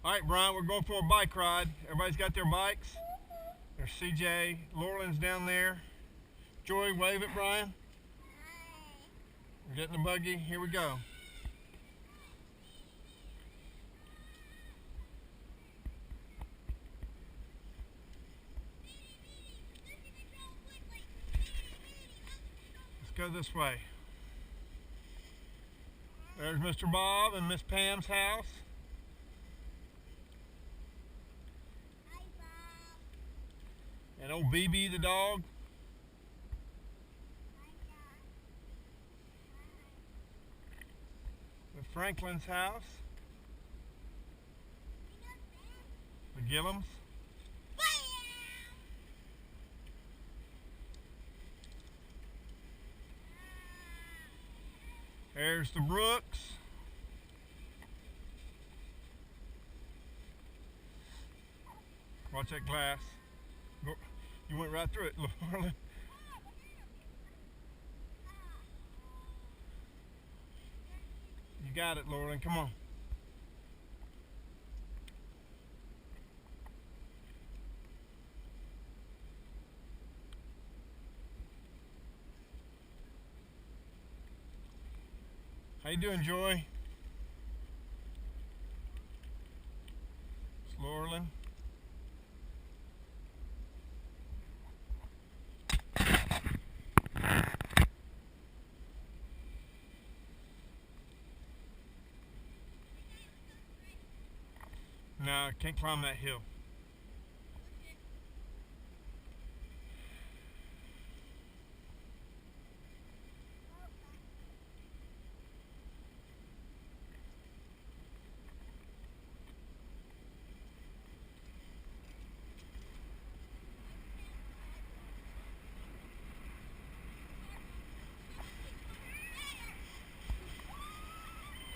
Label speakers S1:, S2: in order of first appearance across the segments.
S1: All right, Brian, we're going for a bike ride. Everybody's got their bikes. There's CJ. Laurelyn's down there. Joy, wave at Brian. We're getting the buggy. Here we go. Let's go this way. There's Mr. Bob and Miss Pam's house.
S2: Hi, Bob.
S1: And old BB the dog.
S2: Hi, Dad.
S1: With Franklin's house. The Gillums. There's the Brooks. Watch that glass. You went right through it, Laurelyn. You got it, Laurelyn. Come on. How you doing, Joy? It's Laurelyn. No, I can't climb that hill.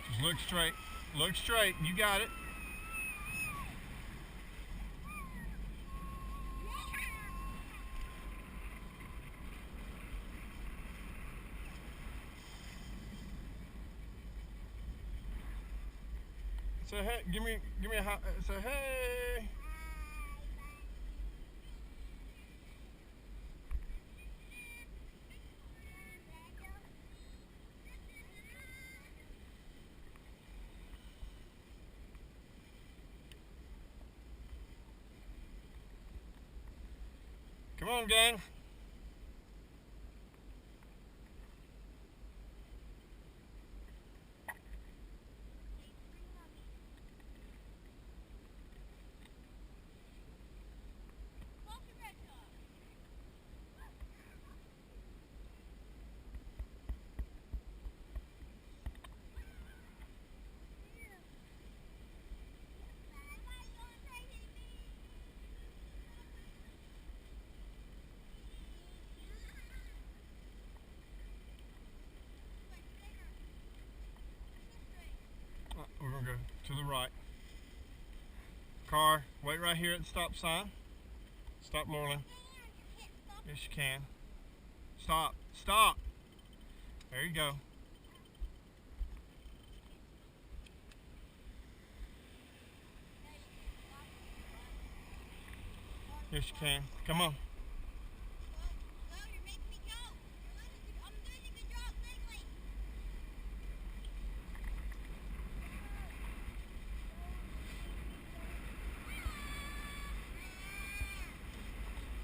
S1: Just look straight. Look straight. You got it. So hey, give me a hot. So hey. Come on, gang. We're gonna go to the right. Car, wait right here at the stop sign. Stop, Laurelyn. Yes, you can. Stop. Stop. There you go. Yes, you can. Come on.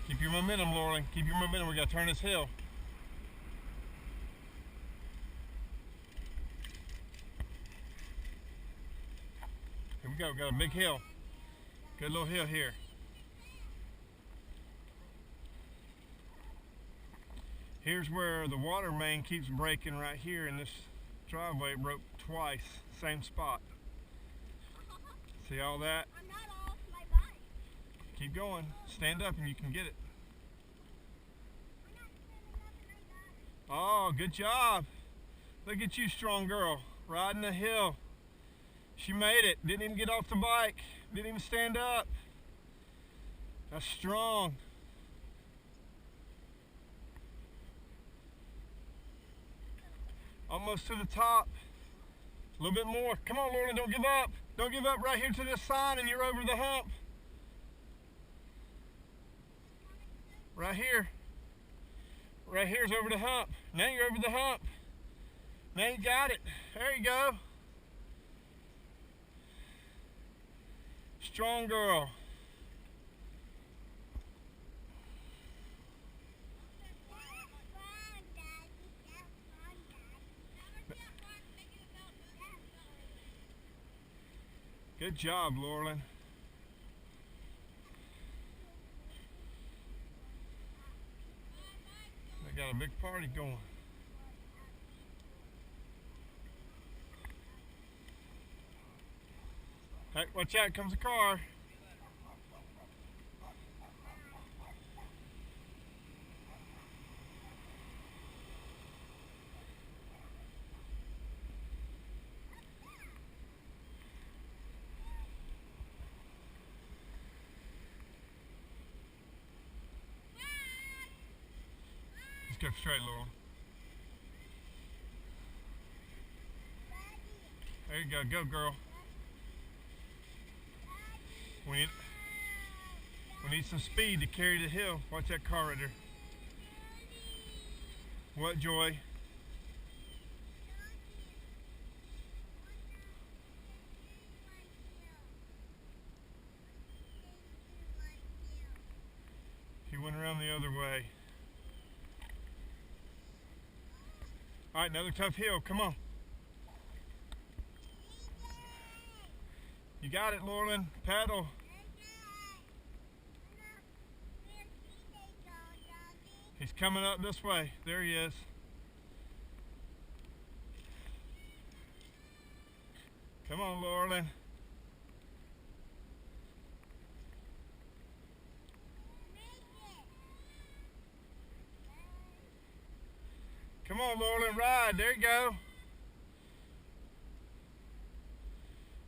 S1: Keep your momentum, Laurelyn. Keep your momentum. We gotta turn this hill. Here we go. Got a big hill. Good little hill here. Here's where the water main keeps breaking right here in this driveway. It broke twice, same spot. See all that?
S2: I'm not off my bike.
S1: Keep going. Stand up and you can get it. Oh, good job. Look at you, strong girl, riding the hill. She made it. Didn't even get off the bike. Didn't even stand up. That's strong. Almost to the top. A little bit more. Come on, Laurelyn, don't give up. Don't give up right here to this sign and you're over the hump. Right here. Right here's over the hump. Now you're over the hump. Now you got it. There you go. Strong girl. Good job, Laurelyn. They got a big party going. Hey, watch out, comes a car. Let's go straight, Laurel. There you go, go girl. We need some speed to carry the hill. Watch that car right there. What, Joy? He went around the other way. All right, another tough hill. Come on. You got it, Laurelyn. Paddle. He's coming up this way. There he is. Come on, Laurelyn. Come on, Laurelyn, ride. There you go.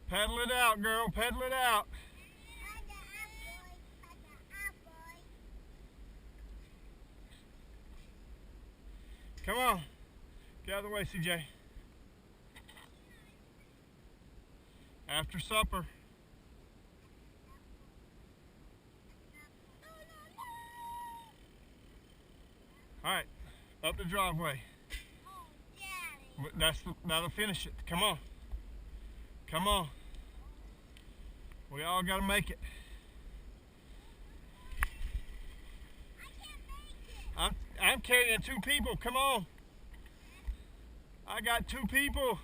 S1: Paddle it out, girl. Paddle it out. Come on. Get out of the way, CJ. After supper. All right. Up the driveway. That'll finish it. Come on. Come on. We all got to make it. I'm carrying 2 people. Come on. I got 2 people.